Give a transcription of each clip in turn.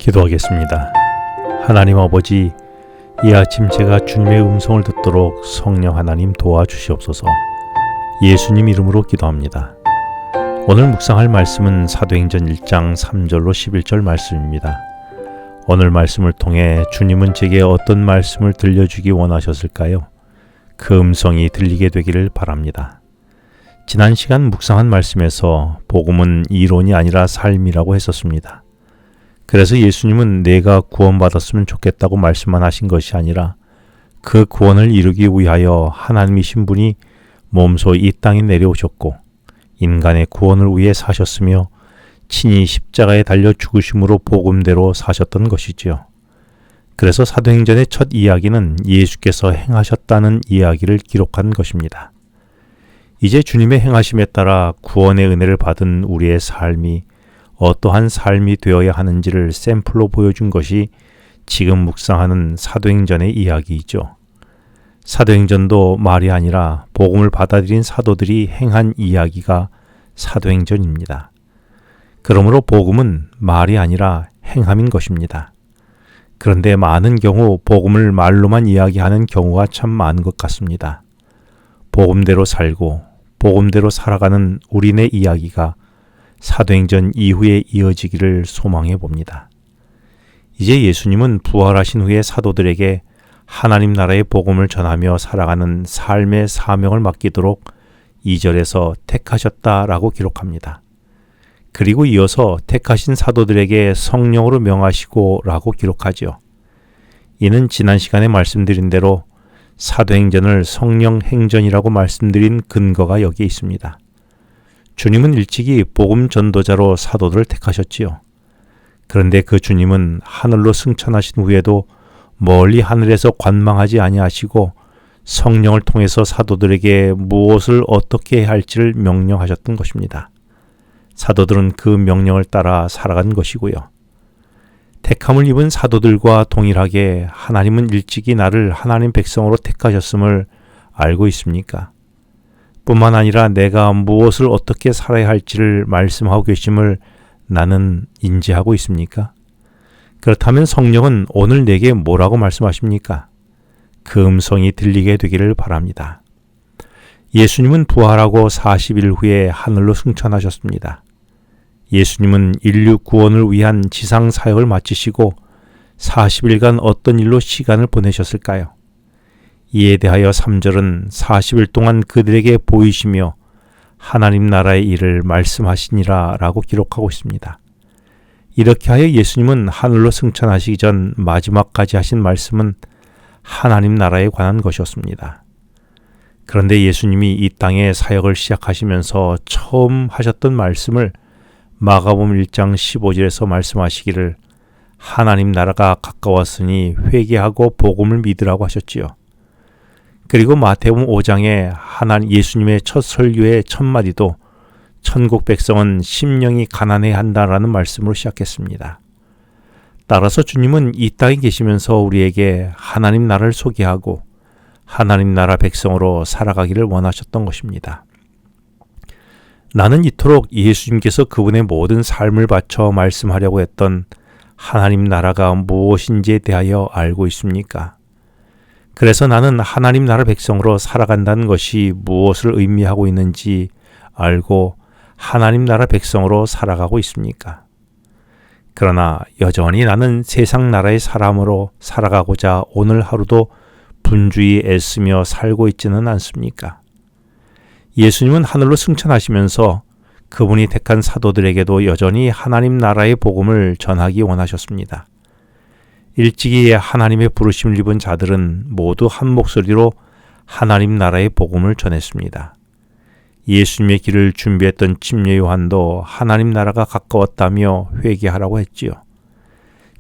기도하겠습니다. 하나님 아버지, 이 아침 제가 주님의 음성을 듣도록 성령 하나님 도와주시옵소서. 예수님 이름으로 기도합니다. 오늘 묵상할 말씀은 사도행전 1장 3절로 11절 말씀입니다. 오늘 말씀을 통해 주님은 제게 어떤 말씀을 들려주기 원하셨을까요? 그 음성이 들리게 되기를 바랍니다. 지난 시간 묵상한 말씀에서 복음은 이론이 아니라 삶이라고 했었습니다. 그래서 예수님은 내가 구원받았으면 좋겠다고 말씀만 하신 것이 아니라 그 구원을 이루기 위하여 하나님이신 분이 몸소 이 땅에 내려오셨고 인간의 구원을 위해 사셨으며 친히 십자가에 달려 죽으심으로 복음대로 사셨던 것이지요. 그래서 사도행전의 첫 이야기는 예수께서 행하셨다는 이야기를 기록한 것입니다. 이제 주님의 행하심에 따라 구원의 은혜를 받은 우리의 삶이 어떠한 삶이 되어야 하는지를 샘플로 보여준 것이 지금 묵상하는 사도행전의 이야기이죠. 사도행전도 말이 아니라 복음을 받아들인 사도들이 행한 이야기가 사도행전입니다. 그러므로 복음은 말이 아니라 행함인 것입니다. 그런데 많은 경우 복음을 말로만 이야기하는 경우가 참 많은 것 같습니다. 복음대로 살고 복음대로 살아가는 우리네 이야기가 사도행전 이후에 이어지기를 소망해 봅니다. 이제 예수님은 부활하신 후에 사도들에게 하나님 나라의 복음을 전하며 살아가는 삶의 사명을 맡기도록 2절에서 택하셨다라고 기록합니다. 그리고 이어서 택하신 사도들에게 성령으로 명하시고 라고 기록하죠. 이는 지난 시간에 말씀드린 대로 사도행전을 성령 행전이라고 말씀드린 근거가 여기에 있습니다. 주님은 일찍이 복음 전도자로 사도들을 택하셨지요. 그런데 그 주님은 하늘로 승천하신 후에도 멀리 하늘에서 관망하지 아니하시고 성령을 통해서 사도들에게 무엇을 어떻게 해야 할지를 명령하셨던 것입니다. 사도들은 그 명령을 따라 살아간 것이고요. 택함을 입은 사도들과 동일하게 하나님은 일찍이 나를 하나님 백성으로 택하셨음을 알고 있습니까? 뿐만 아니라 내가 무엇을 어떻게 살아야 할지를 말씀하고 계심을 나는 인지하고 있습니까? 그렇다면 성령은 오늘 내게 뭐라고 말씀하십니까? 그 음성이 들리게 되기를 바랍니다. 예수님은 부활하고 40일 후에 하늘로 승천하셨습니다. 예수님은 인류 구원을 위한 지상 사역을 마치시고 40일간 어떤 일로 시간을 보내셨을까요? 이에 대하여 3절은 40일 동안 그들에게 보이시며 하나님 나라의 일을 말씀하시니라 라고 기록하고 있습니다. 이렇게 하여 예수님은 하늘로 승천하시기 전 마지막까지 하신 말씀은 하나님 나라에 관한 것이었습니다. 그런데 예수님이 이 땅에 사역을 시작하시면서 처음 하셨던 말씀을 마가복음 1장 15절에서 말씀하시기를 하나님 나라가 가까웠으니 회개하고 복음을 믿으라고 하셨지요. 그리고 마태복음 5장에 예수님의 첫 설교의 첫 마디도 천국 백성은 심령이 가난해야 한다라는 말씀으로 시작했습니다. 따라서 주님은 이 땅에 계시면서 우리에게 하나님 나라를 소개하고 하나님 나라 백성으로 살아가기를 원하셨던 것입니다. 나는 이토록 예수님께서 그분의 모든 삶을 바쳐 말씀하려고 했던 하나님 나라가 무엇인지에 대하여 알고 있습니까? 그래서 나는 하나님 나라 백성으로 살아간다는 것이 무엇을 의미하고 있는지 알고 하나님 나라 백성으로 살아가고 있습니까? 그러나 여전히 나는 세상 나라의 사람으로 살아가고자 오늘 하루도 분주히 애쓰며 살고 있지는 않습니까? 예수님은 하늘로 승천하시면서 그분이 택한 사도들에게도 여전히 하나님 나라의 복음을 전하기 원하셨습니다. 일찍이 하나님의 부르심을 입은 자들은 모두 한 목소리로 하나님 나라의 복음을 전했습니다. 예수님의 길을 준비했던 침례 요한도 하나님 나라가 가까웠다며 회개하라고 했지요.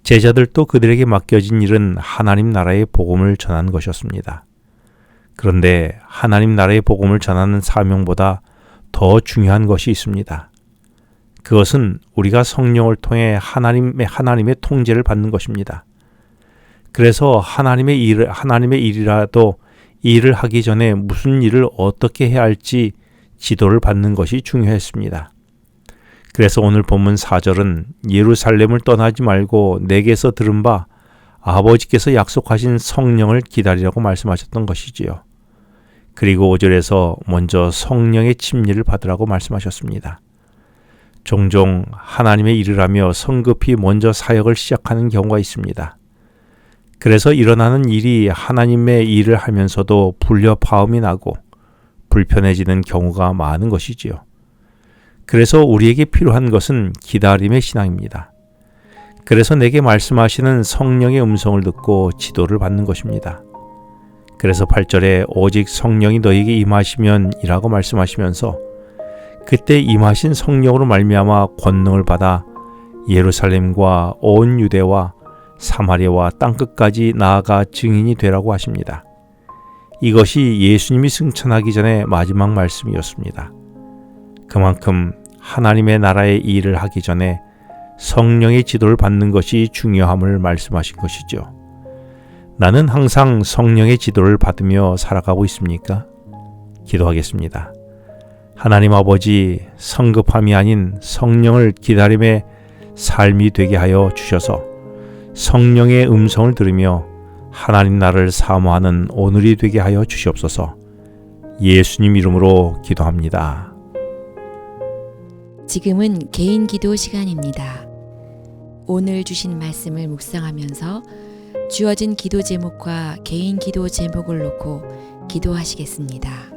제자들도 그들에게 맡겨진 일은 하나님 나라의 복음을 전하는 것이었습니다. 그런데 하나님 나라의 복음을 전하는 사명보다 더 중요한 것이 있습니다. 그것은 우리가 성령을 통해 하나님의 통제를 받는 것입니다. 그래서 하나님의 일이라도 일을 하기 전에 무슨 일을 어떻게 해야 할지 지도를 받는 것이 중요했습니다. 그래서 오늘 본문 4절은 예루살렘을 떠나지 말고 내게서 들은 바 아버지께서 약속하신 성령을 기다리라고 말씀하셨던 것이지요. 그리고 5절에서 먼저 성령의 침례를 받으라고 말씀하셨습니다. 종종 하나님의 일을 하며 성급히 먼저 사역을 시작하는 경우가 있습니다. 그래서 일어나는 일이 하나님의 일을 하면서도 불협화음이 나고 불편해지는 경우가 많은 것이지요. 그래서 우리에게 필요한 것은 기다림의 신앙입니다. 그래서 내게 말씀하시는 성령의 음성을 듣고 지도를 받는 것입니다. 그래서 8절에 오직 성령이 너에게 임하시면 이라고 말씀하시면서 그때 임하신 성령으로 말미암아 권능을 받아 예루살렘과 온 유대와 사마리아와 땅끝까지 나아가 증인이 되라고 하십니다. 이것이 예수님이 승천하기 전에 마지막 말씀이었습니다. 그만큼 하나님의 나라의 일을 하기 전에 성령의 지도를 받는 것이 중요함을 말씀하신 것이죠. 나는 항상 성령의 지도를 받으며 살아가고 있습니까? 기도하겠습니다. 하나님 아버지, 성급함이 아닌 성령을 기다림의 삶이 되게 하여 주셔서 성령의 음성을 들으며 하나님 나라를 사모하는 오늘이 되게 하여 주시옵소서. 예수님 이름으로 기도합니다. 지금은 개인 기도 시간입니다. 오늘 주신 말씀을 묵상하면서 주어진 기도 제목과 개인 기도 제목을 놓고 기도하시겠습니다.